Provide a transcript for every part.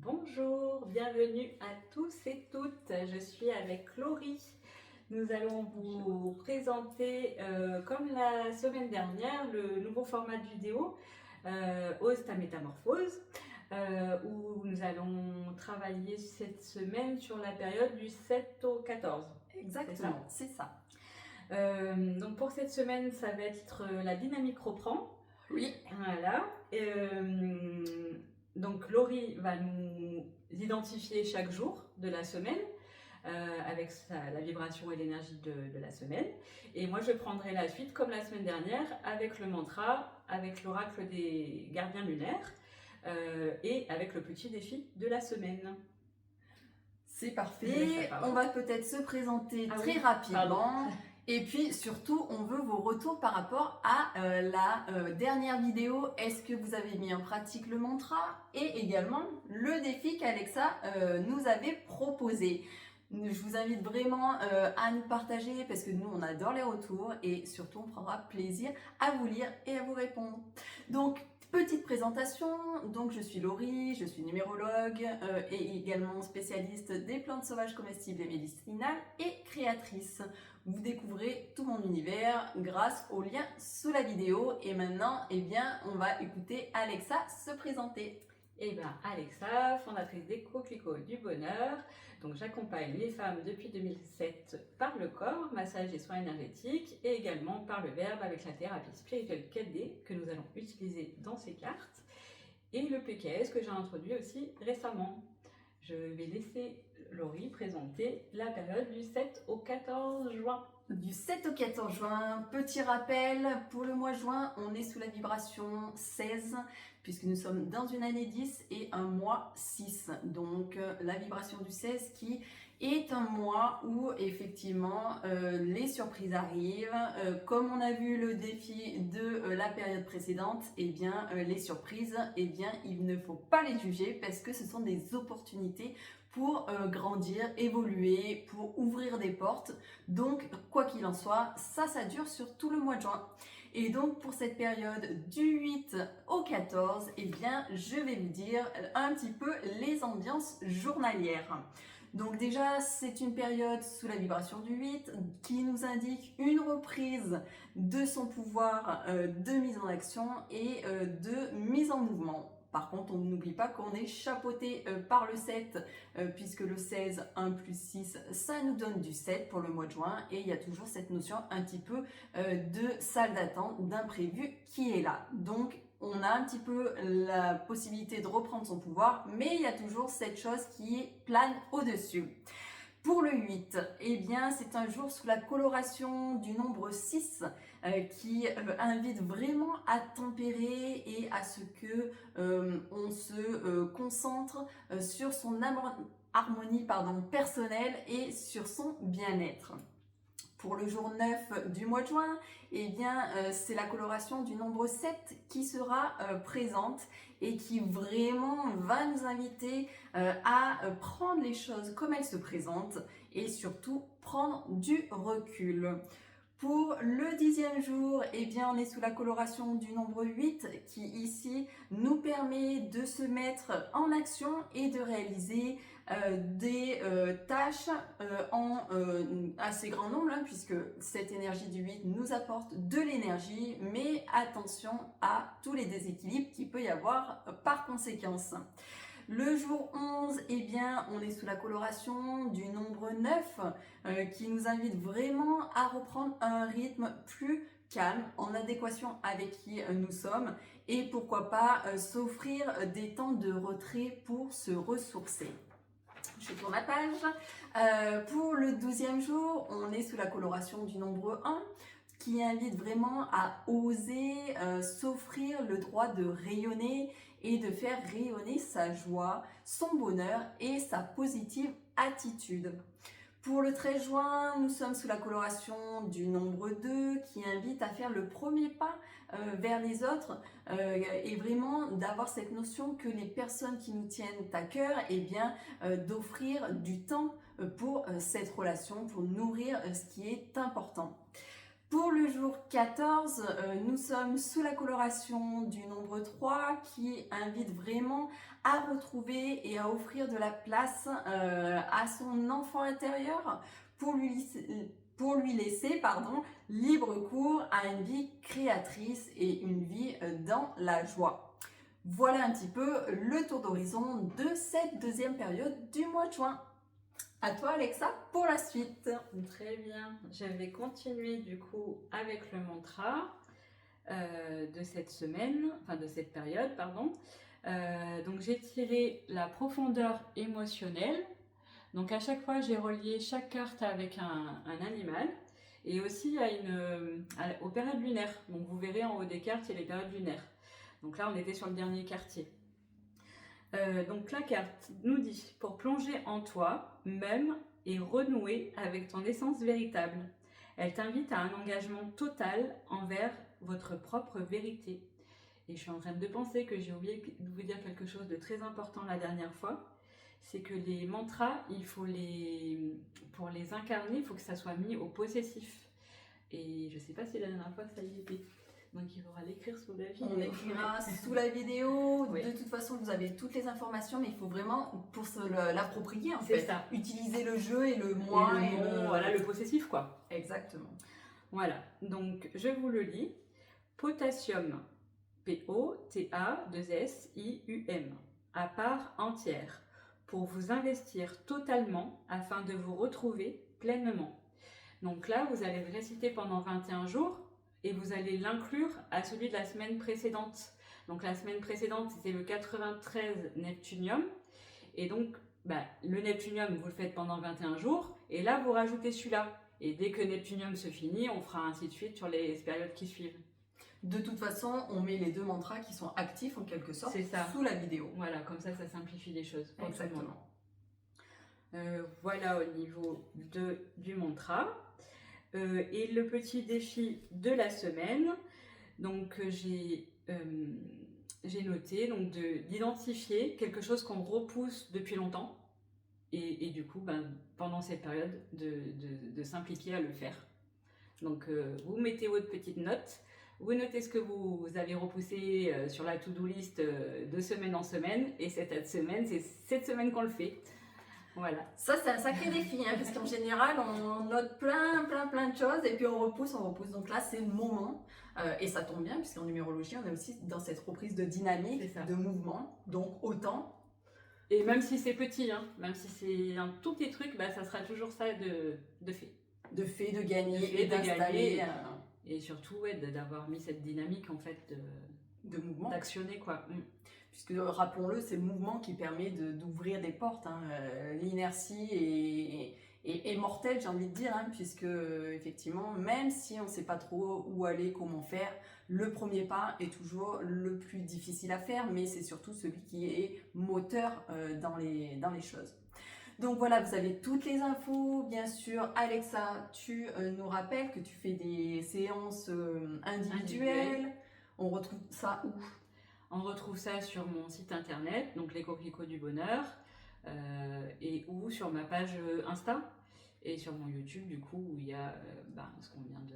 Bonjour, bienvenue à tous et toutes. Je suis avec Laurie. Nous allons vous présenter, comme la semaine dernière, le nouveau format de vidéo, Ose ta métamorphose, où nous allons travailler cette semaine sur la période du 7 au 14. Exactement, c'est ça. Donc pour cette semaine, ça va être la dynamique reprend. Oui. Voilà. Donc Laurie va nous identifier chaque jour de la semaine avec la vibration et l'énergie de la semaine. Et moi je prendrai la suite comme la semaine dernière avec le mantra, avec l'oracle des gardiens lunaires et avec le petit défi de la semaine. C'est parfait. On va peut-être se présenter très rapidement. Et puis surtout, on veut vos retours par rapport à la dernière vidéo. Est-ce que vous avez mis en pratique le mantra et également le défi qu'Alexa nous avait proposé? Je vous invite vraiment à nous partager parce que nous, on adore les retours et surtout, on prendra plaisir à vous lire et à vous répondre. Donc, petite présentation, donc je suis Laurie, je suis numérologue et également spécialiste des plantes sauvages comestibles et médicinales et créatrice. Vous découvrez tout mon univers grâce au lien sous la vidéo et maintenant, eh bien, on va écouter Alexa se présenter. Eh bien, Alexa, fondatrice des Coquelicots du Bonheur. Donc, j'accompagne les femmes depuis 2007 par le corps, massage et soins énergétiques, et également par le verbe avec la thérapie spirituelle 4D que nous allons utiliser dans ces cartes, et le PKS que j'ai introduit aussi récemment. Je vais laisser Laurie présenter la période du 7 au 14 juin. Du 7 au 14 juin, petit rappel, pour le mois de juin, on est sous la vibration 16, puisque nous sommes dans une année 10 et un mois 6. Donc la vibration du 16 qui est un mois où effectivement les surprises arrivent. Comme on a vu le défi de la période précédente, eh bien les surprises, eh bien il ne faut pas les juger parce que ce sont des opportunités pour grandir, évoluer, pour ouvrir des portes. Donc, quoi qu'il en soit, ça dure sur tout le mois de juin. Et donc, pour cette période du 8 au 14, eh bien, je vais vous dire un petit peu les ambiances journalières. Donc déjà, c'est une période sous la vibration du 8 qui nous indique une reprise de son pouvoir de mise en action et de mise en mouvement. Par contre, on n'oublie pas qu'on est chapeauté par le 7, puisque le 16, 1 plus 6, ça nous donne du 7 pour le mois de juin. Et il y a toujours cette notion un petit peu de salle d'attente, d'imprévu qui est là. Donc, on a un petit peu la possibilité de reprendre son pouvoir, mais il y a toujours cette chose qui plane au-dessus. Pour le 8, eh bien, c'est un jour sous la coloration du nombre 6 qui invite vraiment à tempérer et à ce que on se concentre sur son harmonie personnelle et sur son bien-être. Pour le jour 9 du mois de juin, eh bien, c'est la coloration du nombre 7 qui sera présente et qui vraiment va nous inviter à prendre les choses comme elles se présentent et surtout prendre du recul. Pour le 10e jour, eh bien, on est sous la coloration du nombre 8 qui ici nous permet de se mettre en action et de réaliser des tâches en assez grand nombre, hein, puisque cette énergie du 8 nous apporte de l'énergie, mais attention à tous les déséquilibres qu'il peut y avoir par conséquence. Le jour 11, eh bien, on est sous la coloration du nombre 9 qui nous invite vraiment à reprendre un rythme plus calme, en adéquation avec qui nous sommes et pourquoi pas s'offrir des temps de retrait pour se ressourcer. Je tourne la page. Pour le 12e jour, on est sous la coloration du nombre 1 qui invite vraiment à oser s'offrir le droit de rayonner et de faire rayonner sa joie, son bonheur et sa positive attitude. Pour le 13 juin, nous sommes sous la coloration du nombre 2 qui invite à faire le premier pas vers les autres et vraiment d'avoir cette notion que les personnes qui nous tiennent à cœur, eh bien, d'offrir du temps pour cette relation, pour nourrir ce qui est important. Pour le jour 14, nous sommes sous la coloration du nombre 3 qui invite vraiment à retrouver et à offrir de la place à son enfant intérieur pour lui laisser libre cours à une vie créatrice et une vie dans la joie. Voilà un petit peu le tour d'horizon de cette deuxième période du mois de juin. À toi Alexa pour la suite. Très bien, je vais continuer du coup avec le mantra de cette semaine, enfin de cette période, pardon. Donc j'ai tiré la profondeur émotionnelle. Donc à chaque fois j'ai relié chaque carte avec un animal et aussi aux périodes lunaires. Donc vous verrez en haut des cartes il y a les périodes lunaires. Donc là on était sur le dernier quartier. Donc la carte nous dit pour plonger en toi même et renouer avec ton essence véritable. Elle t'invite à un engagement total envers votre propre vérité. Et je suis en train de penser que j'ai oublié de vous dire quelque chose de très important la dernière fois. C'est que les mantras, pour les incarner, il faut que ça soit mis au possessif. Et je sais pas si la dernière fois ça y était. Donc il faudra l'écrire sous la vidéo. On écrira sous la vidéo. Oui. De toute façon, vous avez toutes les informations, mais il faut vraiment, pour l'approprier en fait, ça. Utiliser le jeu et le moi. Voilà, le possessif quoi. Exactement. Voilà, donc je vous le lis. Potassium, P-O-T-A-2-S-I-U-M, à part entière, pour vous investir totalement afin de vous retrouver pleinement. Donc là, vous allez le réciter pendant 21 jours et vous allez l'inclure à celui de la semaine précédente. Donc la semaine précédente, c'était le 93 Neptunium. Et donc, le Neptunium, vous le faites pendant 21 jours. Et là, vous rajoutez celui-là. Et dès que Neptunium se finit, on fera ainsi de suite sur les périodes qui suivent. De toute façon, on met les deux mantras qui sont actifs en quelque sorte sous la vidéo. Voilà, comme ça simplifie les choses. Exactement. Voilà au niveau du mantra. Et le petit défi de la semaine, donc j'ai noté d'identifier quelque chose qu'on repousse depuis longtemps et du coup pendant cette période de s'impliquer à le faire. Donc vous mettez votre petite note, vous notez ce que vous avez repoussé sur la to-do list de semaine en semaine et cette semaine, c'est cette semaine qu'on le fait. Voilà. Ça, c'est un sacré défi, parce qu'en général, on note plein de choses et puis on repousse. Donc là, c'est le moment. Et ça tombe bien, puisqu'en numérologie, on est aussi dans cette reprise de dynamique, de mouvement. Donc autant. Et même si c'est petit, même si c'est un tout petit truc, ça sera toujours ça de fait. De fait, de gagner et d'installer. Et surtout, d'avoir mis cette dynamique, en fait, de mouvement. D'actionner, quoi. Puisque, rappelons-le, c'est le mouvement qui permet d'ouvrir des portes. L'inertie est mortelle, j'ai envie de dire, puisque, effectivement, même si on ne sait pas trop où aller, comment faire, le premier pas est toujours le plus difficile à faire, mais c'est surtout celui qui est moteur dans les choses. Donc voilà, vous avez toutes les infos. Bien sûr, Alexa, tu nous rappelles que tu fais des séances individuelles. On retrouve ça où ? On retrouve ça sur mon site internet, donc les coquelicots du bonheur, ou sur ma page Insta, et sur mon YouTube, du coup, où il y a ce qu'on vient de...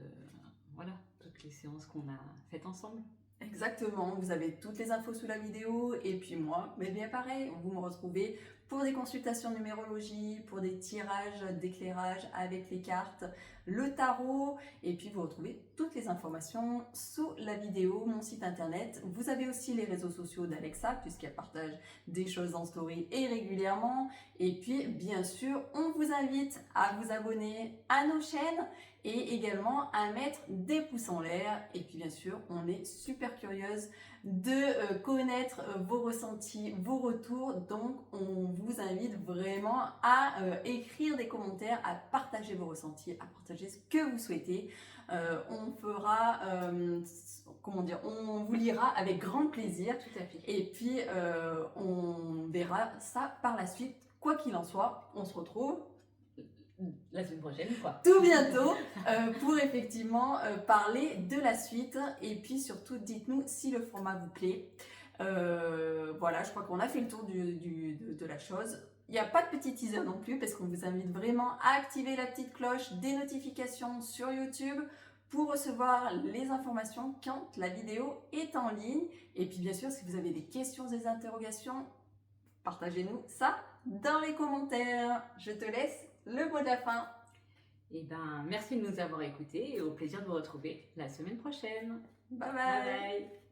Voilà, toutes les séances qu'on a faites ensemble. Exactement, vous avez toutes les infos sous la vidéo, et puis moi, mais bien pareil, vous me retrouvez pour des consultations de numérologie, pour des tirages d'éclairage avec les cartes, le tarot, et puis vous retrouvez toutes les informations sous la vidéo, mon site internet. Vous avez aussi les réseaux sociaux d'Alexa, puisqu'elle partage des choses en story et régulièrement. Et puis, bien sûr, on vous invite à vous abonner à nos chaînes et également à mettre des pouces en l'air. Et puis, bien sûr, on est super curieuse de connaître vos ressentis, vos retours. Donc, on vous invite vraiment à écrire des commentaires, à partager vos ressentis, à partager ce que vous souhaitez. On fera, on vous lira avec grand plaisir. Tout à fait. Et puis, on verra ça par la suite. Quoi qu'il en soit, on se retrouve la semaine prochaine, quoi. Tout bientôt pour effectivement parler de la suite. Et puis surtout, dites-nous si le format vous plaît. Voilà, je crois qu'on a fait le tour de la chose. Il n'y a pas de petit teaser non plus parce qu'on vous invite vraiment à activer la petite cloche des notifications sur YouTube pour recevoir les informations quand la vidéo est en ligne. Et puis bien sûr, si vous avez des questions, des interrogations, partagez-nous ça dans les commentaires. Je te laisse le mot de la fin. Et ben, merci de nous avoir écoutés et au plaisir de vous retrouver la semaine prochaine. Bye Bye bye. bye.